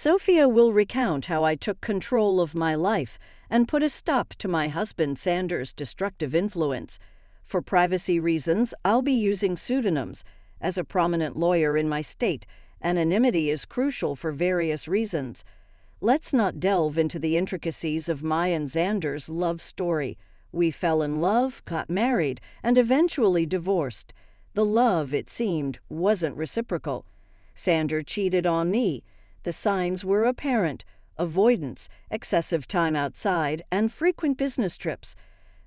Sophia will recount how I took control of my life and put a stop to my husband Xander's destructive influence. For privacy reasons, I'll be using pseudonyms. As a prominent lawyer in my state, anonymity is crucial for various reasons. Let's not delve into the intricacies of my and Xander's love story. We fell in love, got married, and eventually divorced. The love, it seemed, wasn't reciprocal. Xander cheated on me. The signs were apparent: avoidance, excessive time outside, and frequent business trips.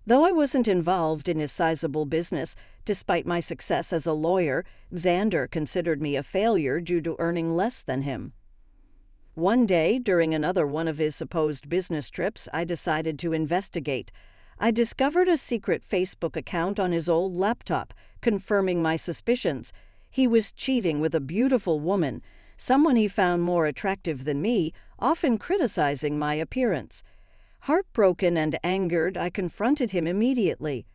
Though I wasn't involved in his sizable business, despite my success as a lawyer, Xander considered me a failure due to earning less than him. One day, during another one of his supposed business trips, I decided to investigate. I discovered a secret Facebook account on his old laptop, confirming my suspicions. He was cheating with a beautiful woman, someone he found more attractive than me, often criticizing my appearance. Heartbroken and angered, I confronted him immediately.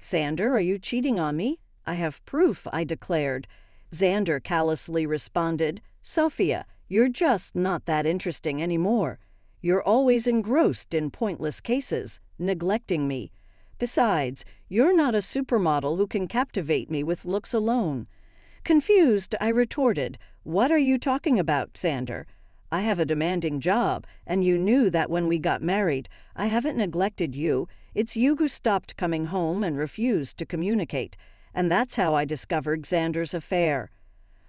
"Xander, are you cheating on me?" "I have proof," I declared. Xander callously responded, "Sophia, you're just not that interesting anymore. You're always engrossed in pointless cases, neglecting me. Besides, you're not a supermodel who can captivate me with looks alone." Confused, I retorted, "What are you talking about, Xander? I have a demanding job, and you knew that when we got married. I haven't neglected you. It's you who stopped coming home and refused to communicate. And that's how I discovered Xander's affair."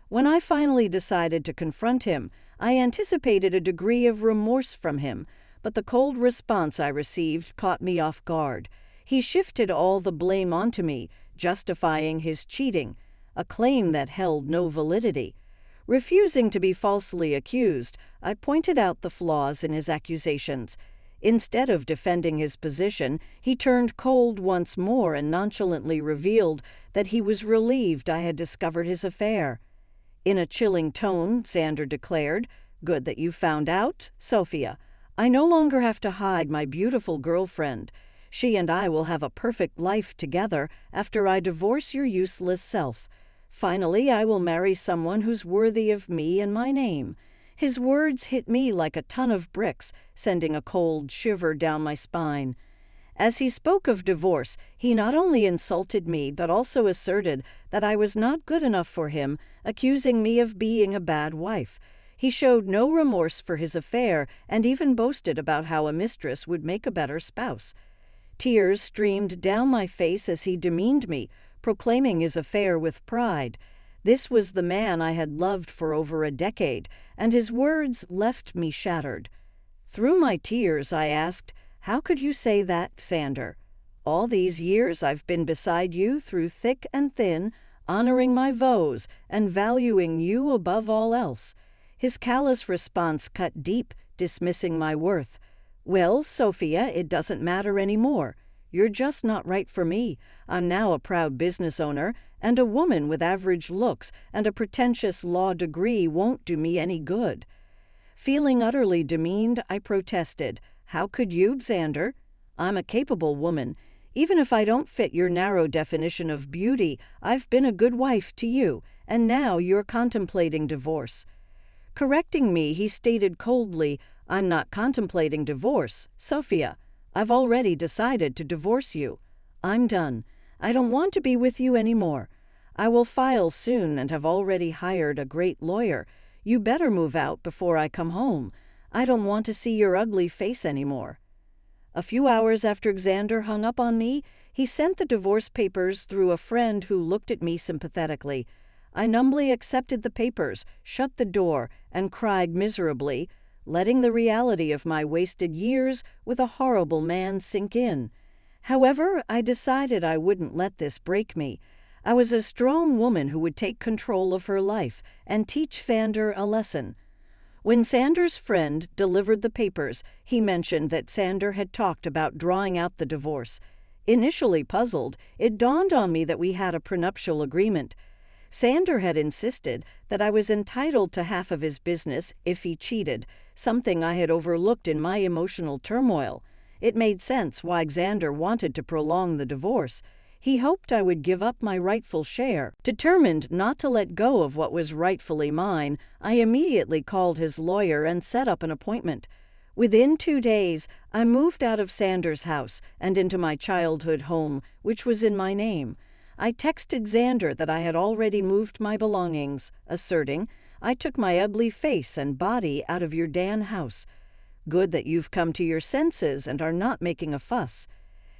When I finally decided to confront him, I anticipated a degree of remorse from him, but the cold response I received caught me off guard. He shifted all the blame onto me, justifying his cheating, a claim that held no validity. Refusing to be falsely accused, I pointed out the flaws in his accusations. Instead of defending his position, he turned cold once more and nonchalantly revealed that he was relieved I had discovered his affair. In a chilling tone, Xander declared, "Good that you found out, Sophia. I no longer have to hide my beautiful girlfriend. She and I will have a perfect life together after I divorce your useless self. Finally, I will marry someone who's worthy of me and my name." His words hit me like a ton of bricks, sending a cold shiver down my spine. As he spoke of divorce, he not only insulted me but also asserted that I was not good enough for him, accusing me of being a bad wife. He showed no remorse for his affair and even boasted about how a mistress would make a better spouse. Tears streamed down my face as he demeaned me, proclaiming his affair with pride. This was the man I had loved for over a decade, and his words left me shattered. Through my tears, I asked, "How could you say that, Xander? All these years I've been beside you through thick and thin, honoring my vows and valuing you above all else." His callous response cut deep, dismissing my worth. "Well, Sophia, it doesn't matter anymore. You're just not right for me. I'm now a proud business owner, and a woman with average looks and a pretentious law degree won't do me any good." Feeling utterly demeaned, I protested. "How could you, Xander? I'm a capable woman. Even if I don't fit your narrow definition of beauty, I've been a good wife to you, and now you're contemplating divorce." Correcting me, he stated coldly, "I'm not contemplating divorce, Sophia. I've already decided to divorce you. I'm done. I don't want to be with you anymore. I will file soon and have already hired a great lawyer. You better move out before I come home. I don't want to see your ugly face anymore." A few hours after Xander hung up on me, he sent the divorce papers through a friend who looked at me sympathetically. I numbly accepted the papers, shut the door, and cried miserably, letting the reality of my wasted years with a horrible man sink in. However, I decided I wouldn't let this break me. I was a strong woman who would take control of her life and teach Xander a lesson. When Xander's friend delivered the papers, he mentioned that Xander had talked about drawing out the divorce. Initially puzzled, it dawned on me that we had a prenuptial agreement. Xander had insisted that I was entitled to half of his business if he cheated, something I had overlooked in my emotional turmoil. It made sense why Xander wanted to prolong the divorce. He hoped I would give up my rightful share. Determined not to let go of what was rightfully mine, I immediately called his lawyer and set up an appointment. Within 2 days, I moved out of Xander's house and into my childhood home, which was in my name. I texted Xander that I had already moved my belongings, asserting, "I took my ugly face and body out of your Dan house. Good that you've come to your senses and are not making a fuss."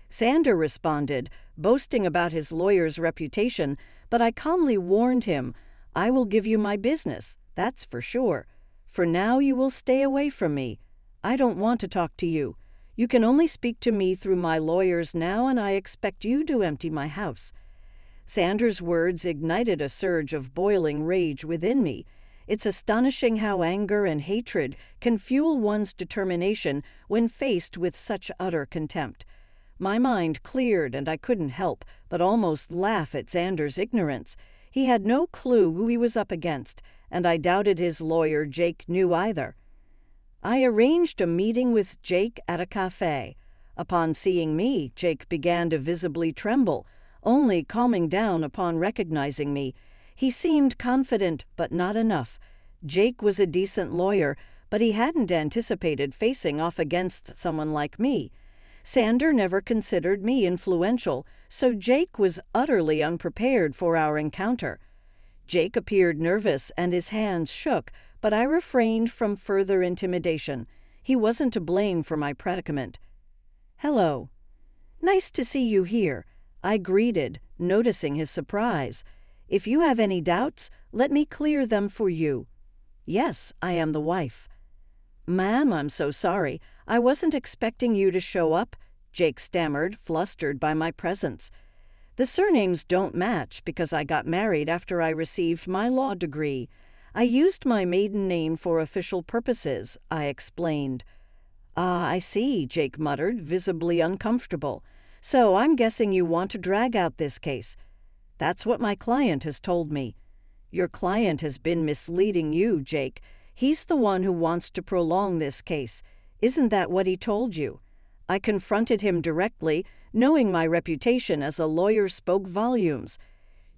Xander responded, boasting about his lawyer's reputation, but I calmly warned him, "I will give you my business, that's for sure. For now you will stay away from me. I don't want to talk to you. You can only speak to me through my lawyers now, and I expect you to empty my house." Xander's words ignited a surge of boiling rage within me. It's astonishing how anger and hatred can fuel one's determination when faced with such utter contempt. My mind cleared, and I couldn't help but almost laugh at Xander's ignorance. He had no clue who he was up against, and I doubted his lawyer Jake knew either. I arranged a meeting with Jake at a cafe. Upon seeing me, Jake began to visibly tremble, only calming down upon recognizing me. He seemed confident, but not enough. Jake was a decent lawyer, but he hadn't anticipated facing off against someone like me. Xander never considered me influential, so Jake was utterly unprepared for our encounter. Jake appeared nervous and his hands shook, but I refrained from further intimidation. He wasn't to blame for my predicament. "Hello." "Nice to see you here," I greeted, noticing his surprise. "If you have any doubts, let me clear them for you." "Yes, I am the wife." "Ma'am, I'm so sorry. I wasn't expecting you to show up," Jake stammered, flustered by my presence. "The surnames don't match because I got married after I received my law degree. I used my maiden name for official purposes," I explained. "Ah, I see," Jake muttered, visibly uncomfortable. "So I'm guessing you want to drag out this case." "That's what my client has told me." "Your client has been misleading you, Jake. He's the one who wants to prolong this case. Isn't that what he told you?" I confronted him directly, knowing my reputation as a lawyer spoke volumes.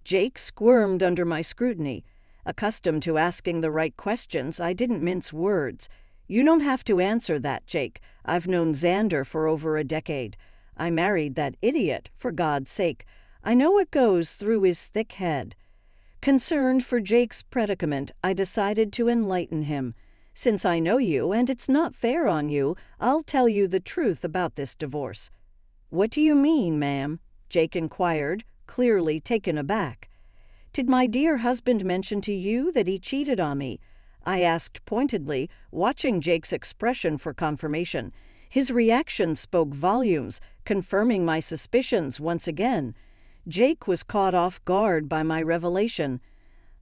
Jake squirmed under my scrutiny. Accustomed to asking the right questions, I didn't mince words. "You don't have to answer that, Jake. I've known Xander for over a decade. I married that idiot, for God's sake. I know what goes through his thick head." Concerned for Jake's predicament, I decided to enlighten him. "Since I know you, and it's not fair on you, I'll tell you the truth about this divorce." "What do you mean, ma'am?" Jake inquired, clearly taken aback. "Did my dear husband mention to you that he cheated on me?" I asked pointedly, watching Jake's expression for confirmation. His reaction spoke volumes, confirming my suspicions once again. Jake was caught off guard by my revelation.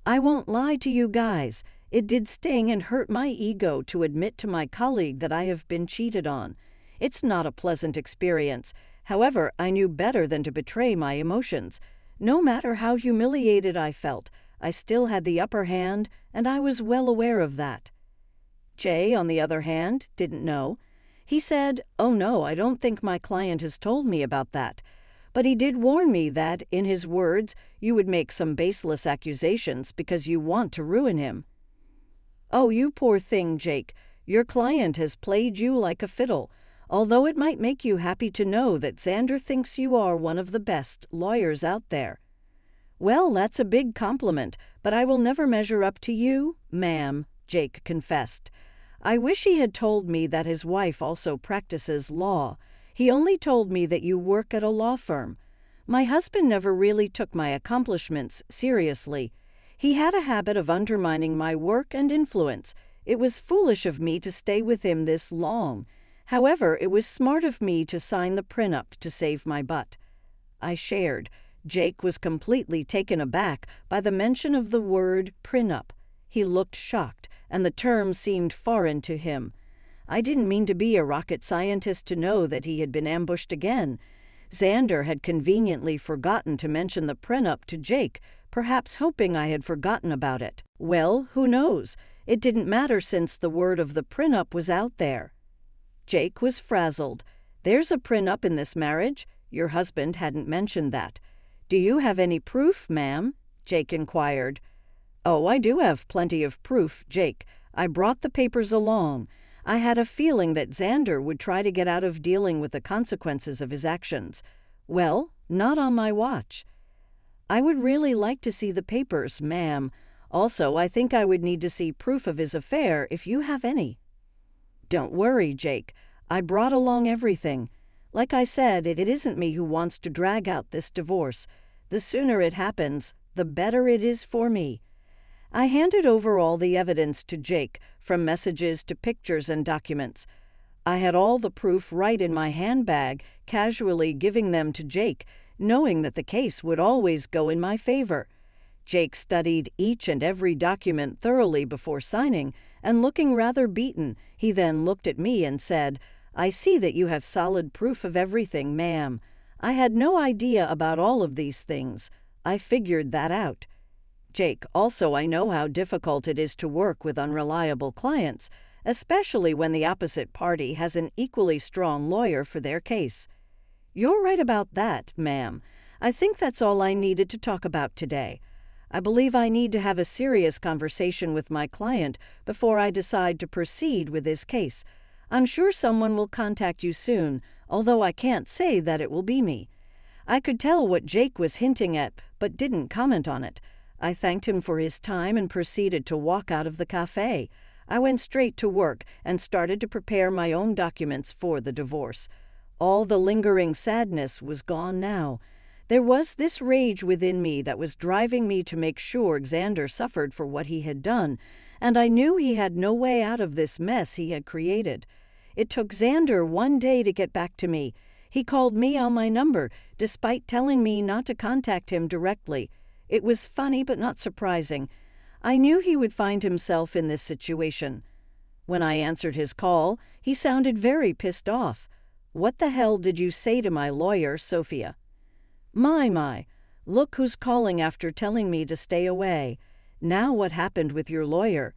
"I won't lie to you guys. It did sting and hurt my ego to admit to my colleague that I have been cheated on. It's not a pleasant experience. However, I knew better than to betray my emotions. No matter how humiliated I felt, I still had the upper hand, and I was well aware of that." Jay, on the other hand, didn't know. He said, "Oh no, I don't think my client has told me about that. But he did warn me that, in his words, you would make some baseless accusations because you want to ruin him." "Oh, you poor thing, Jake. Your client has played you like a fiddle, although it might make you happy to know that Xander thinks you are one of the best lawyers out there." "Well, that's a big compliment, but I will never measure up to you, ma'am," Jake confessed. "I wish he had told me that his wife also practices law. He only told me that you work at a law firm. My husband never really took my accomplishments seriously. He had a habit of undermining my work and influence. It was foolish of me to stay with him this long. However, it was smart of me to sign the prenup to save my butt." I shared. Jake was completely taken aback by the mention of the word prenup. He looked shocked, and the term seemed foreign to him. I didn't mean to be a rocket scientist to know that he had been ambushed again. Xander had conveniently forgotten to mention the prenup to Jake, perhaps hoping I had forgotten about it. Well, who knows? It didn't matter since the word of the prenup was out there. Jake was frazzled. "There's a prenup in this marriage? Your husband hadn't mentioned that." "Do you have any proof, ma'am?" Jake inquired. "Oh, I do have plenty of proof, Jake. I brought the papers along. I had a feeling that Xander would try to get out of dealing with the consequences of his actions. Well, not on my watch." "I would really like to see the papers, ma'am. Also, I think I would need to see proof of his affair if you have any." "Don't worry, Jake. I brought along everything. Like I said, it isn't me who wants to drag out this divorce. The sooner it happens, the better it is for me." I handed over all the evidence to Jake, from messages to pictures and documents. I had all the proof right in my handbag, casually giving them to Jake, knowing that the case would always go in my favor. Jake studied each and every document thoroughly before signing, and looking rather beaten, he then looked at me and said, "I see that you have solid proof of everything, ma'am. I had no idea about all of these things. I figured that out. Jake, also I know how difficult it is to work with unreliable clients, especially when the opposite party has an equally strong lawyer for their case." "You're right about that, ma'am. I think that's all I needed to talk about today. I believe I need to have a serious conversation with my client before I decide to proceed with his case. I'm sure someone will contact you soon, although I can't say that it will be me." I could tell what Jake was hinting at, but didn't comment on it. I thanked him for his time and proceeded to walk out of the cafe. I went straight to work and started to prepare my own documents for the divorce. All the lingering sadness was gone now. There was this rage within me that was driving me to make sure Xander suffered for what he had done, and I knew he had no way out of this mess he had created. It took Xander one day to get back to me. He called me on my number, despite telling me not to contact him directly. It was funny but not surprising. I knew he would find himself in this situation. When I answered his call, he sounded very pissed off. "What the hell did you say to my lawyer, Sophia?" My, look who's calling after telling me to stay away. Now what happened with your lawyer?"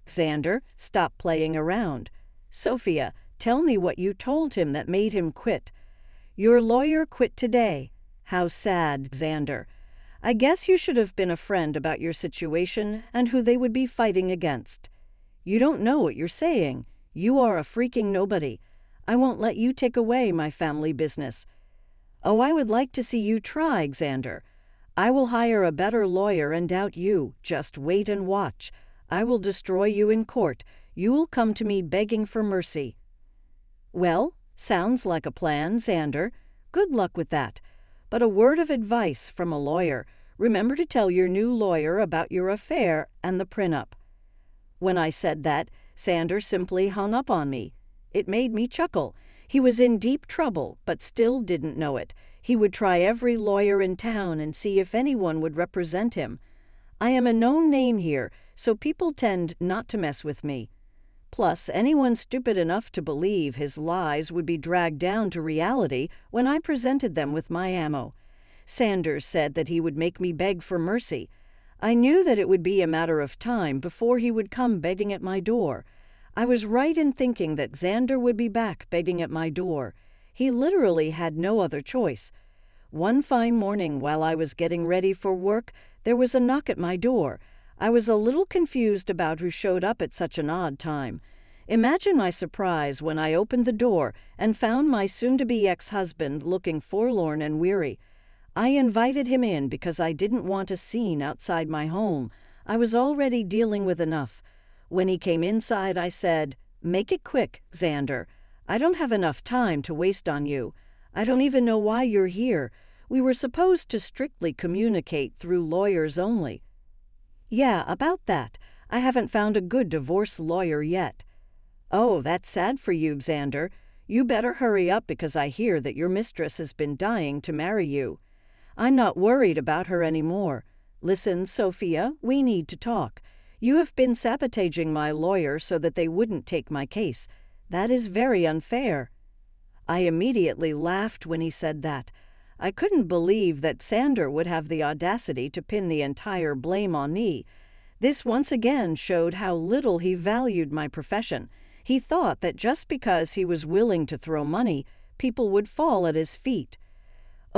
"Xander, stop playing around." "Sophia, tell me what you told him that made him quit." "Your lawyer quit today." "How sad, Xander. I guess you should have been a friend about your situation and who they would be fighting against." "You don't know what you're saying. You are a freaking nobody. I won't let you take away my family business." "Oh, I would like to see you try, Xander. I will hire a better lawyer and out you. Just wait and watch. I will destroy you in court. You will come to me begging for mercy." "Well, sounds like a plan, Xander. Good luck with that. But a word of advice from a lawyer. Remember to tell your new lawyer about your affair and the prenup." When I said that, Xander simply hung up on me. It made me chuckle. He was in deep trouble, but still didn't know it. He would try every lawyer in town and see if anyone would represent him. I am a known name here, so people tend not to mess with me. Plus, anyone stupid enough to believe his lies would be dragged down to reality when I presented them with my ammo. Sanders said that he would make me beg for mercy. I knew that it would be a matter of time before he would come begging at my door. I was right in thinking that Xander would be back begging at my door. He literally had no other choice. One fine morning while I was getting ready for work, there was a knock at my door. I was a little confused about who showed up at such an odd time. Imagine my surprise when I opened the door and found my soon-to-be ex-husband looking forlorn and weary. I invited him in because I didn't want a scene outside my home. I was already dealing with enough. When he came inside, I said, "Make it quick, Xander. I don't have enough time to waste on you. I don't even know why you're here. We were supposed to strictly communicate through lawyers only." "Yeah, about that. I haven't found a good divorce lawyer yet." "Oh, that's sad for you, Xander. You better hurry up because I hear that your mistress has been dying to marry you." "I'm not worried about her anymore. Listen, Sophia, we need to talk. You have been sabotaging my lawyer so that they wouldn't take my case. That is very unfair." I immediately laughed when he said that. I couldn't believe that Xander would have the audacity to pin the entire blame on me. This once again showed how little he valued my profession. He thought that just because he was willing to throw money, people would fall at his feet.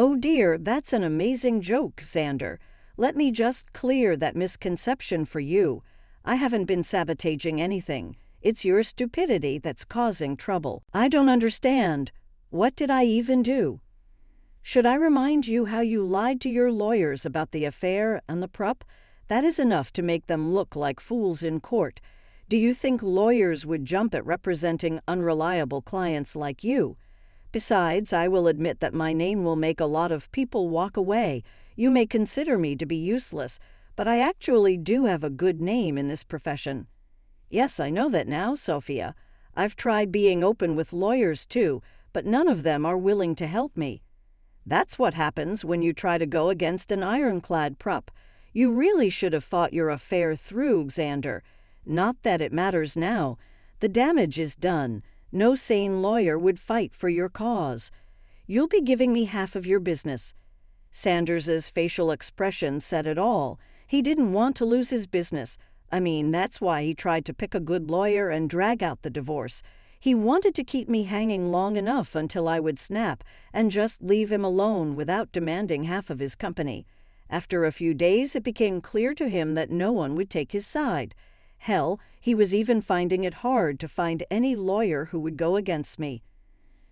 Oh dear, that's an amazing joke, Xander. Let me just clear that misconception for you. I haven't been sabotaging anything. It's your stupidity that's causing trouble. I don't understand. What did I even do? Should I remind you how you lied to your lawyers about the affair and the prop? That is enough to make them look like fools in court. Do you think lawyers would jump at representing unreliable clients like you? Besides, I will admit that my name will make a lot of people walk away. You may consider me to be useless, but I actually do have a good name in this profession. Yes, I know that now, Sophia. I've tried being open with lawyers too, but none of them are willing to help me. That's what happens when you try to go against an ironclad prop. You really should have fought your affair through, Xander. Not that it matters now. The damage is done. No sane lawyer would fight for your cause. You'll be giving me half of your business. Sanders's facial expression said it all. He didn't want to lose his business. That's why he tried to pick a good lawyer and drag out the divorce. He wanted to keep me hanging long enough until I would snap and just leave him alone without demanding half of his company. After a few days, it became clear to him that no one would take his side. Hell, he was even finding it hard to find any lawyer who would go against me.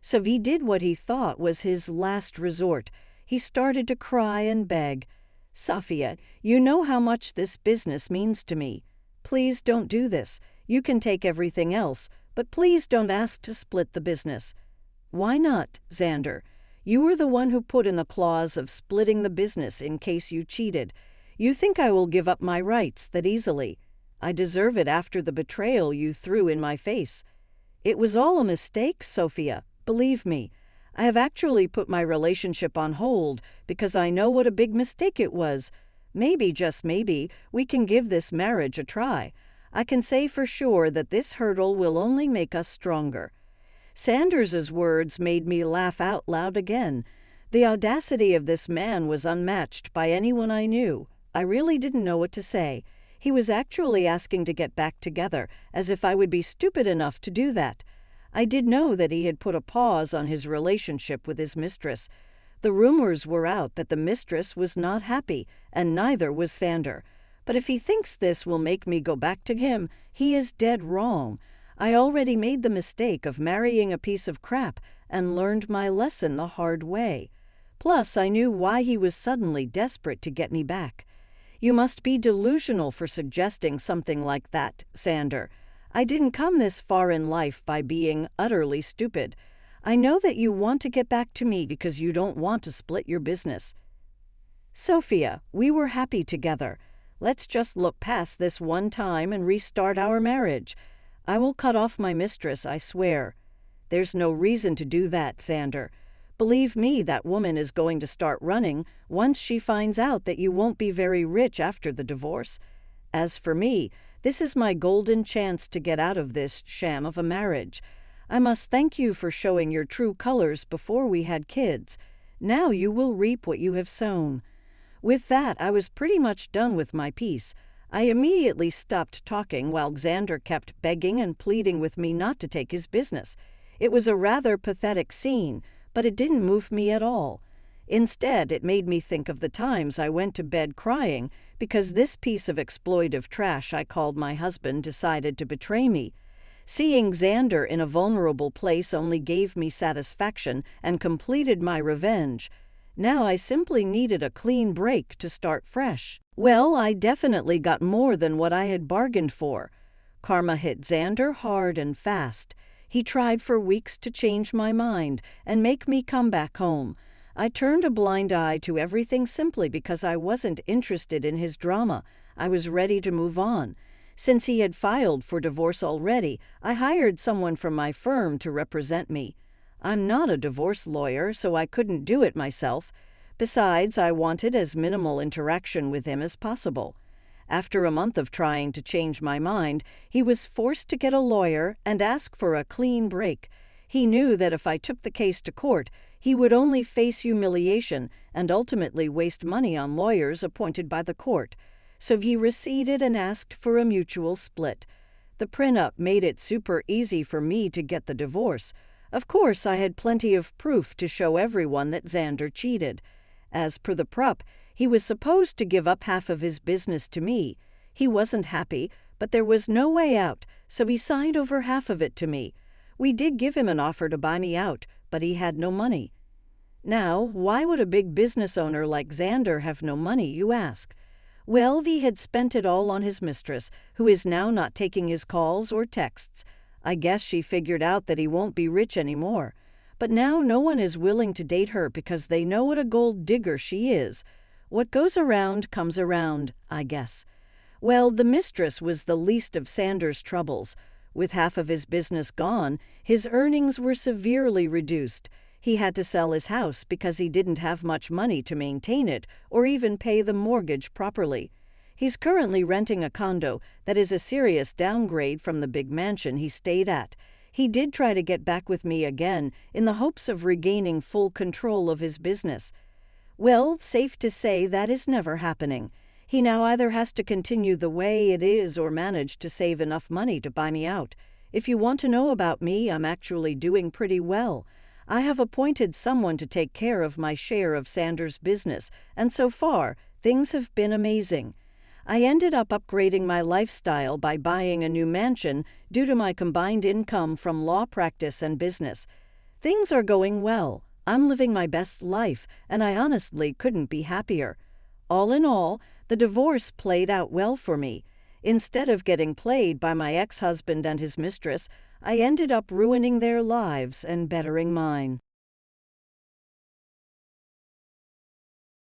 So he did what he thought was his last resort. He started to cry and beg. Sophia, you know how much this business means to me. Please don't do this. You can take everything else, but please don't ask to split the business. Why not, Xander? You were the one who put in the clause of splitting the business in case you cheated. You think I will give up my rights that easily? I deserve it after the betrayal you threw in my face. It was all a mistake, Sophia. Believe me. I have actually put my relationship on hold because I know what a big mistake it was. Maybe, just maybe, we can give this marriage a try. I can say for sure that this hurdle will only make us stronger. Sanders's words made me laugh out loud again. The audacity of this man was unmatched by anyone I knew. I really didn't know what to say. He was actually asking to get back together, as if I would be stupid enough to do that. I did know that he had put a pause on his relationship with his mistress. The rumors were out that the mistress was not happy, and neither was Xander. But if he thinks this will make me go back to him, he is dead wrong. I already made the mistake of marrying a piece of crap and learned my lesson the hard way. Plus, I knew why he was suddenly desperate to get me back. You must be delusional for suggesting something like that, Xander. I didn't come this far in life by being utterly stupid. I know that you want to get back to me because you don't want to split your business. Sophia, we were happy together. Let's just look past this one time and restart our marriage. I will cut off my mistress, I swear. There's no reason to do that, Xander. Believe me, that woman is going to start running once she finds out that you won't be very rich after the divorce. As for me, this is my golden chance to get out of this sham of a marriage. I must thank you for showing your true colors before we had kids. Now you will reap what you have sown. With that, I was pretty much done with my piece. I immediately stopped talking while Xander kept begging and pleading with me not to take his business. It was a rather pathetic scene, but it didn't move me at all. Instead, it made me think of the times I went to bed crying because this piece of exploitive trash I called my husband decided to betray me. Seeing Xander in a vulnerable place only gave me satisfaction and completed my revenge. Now I simply needed a clean break to start fresh. Well, I definitely got more than what I had bargained for. Karma hit Xander hard and fast. He tried for weeks to change my mind and make me come back home. I turned a blind eye to everything simply because I wasn't interested in his drama. I was ready to move on. Since he had filed for divorce already, I hired someone from my firm to represent me. I'm not a divorce lawyer, so I couldn't do it myself. Besides, I wanted as minimal interaction with him as possible. After a month of trying to change my mind, he was forced to get a lawyer and ask for a clean break. He knew that if I took the case to court, he would only face humiliation and ultimately waste money on lawyers appointed by the court. So he receded and asked for a mutual split. The prenup made it super easy for me to get the divorce. Of course, I had plenty of proof to show everyone that Xander cheated. As per the prop, he was supposed to give up half of his business to me. He wasn't happy, but there was no way out, so he signed over half of it to me. We did give him an offer to buy me out, but he had no money. Now, why would a big business owner like Xander have no money, you ask? Well, he had spent it all on his mistress, who is now not taking his calls or texts. I guess she figured out that he won't be rich anymore. But now no one is willing to date her because they know what a gold digger she is. What goes around comes around, I guess. Well, the mistress was the least of Xander's troubles. With half of his business gone, his earnings were severely reduced. He had to sell his house because he didn't have much money to maintain it or even pay the mortgage properly. He's currently renting a condo that is a serious downgrade from the big mansion he stayed at. He did try to get back with me again in the hopes of regaining full control of his business. Well, safe to say that is never happening. He now either has to continue the way it is or manage to save enough money to buy me out. If you want to know about me, I'm actually doing pretty well. I have appointed someone to take care of my share of Xander's business, and so far, things have been amazing. I ended up upgrading my lifestyle by buying a new mansion due to my combined income from law practice and business. Things are going well. I'm living my best life, and I honestly couldn't be happier. All in all, the divorce played out well for me. Instead of getting played by my ex-husband and his mistress, I ended up ruining their lives and bettering mine.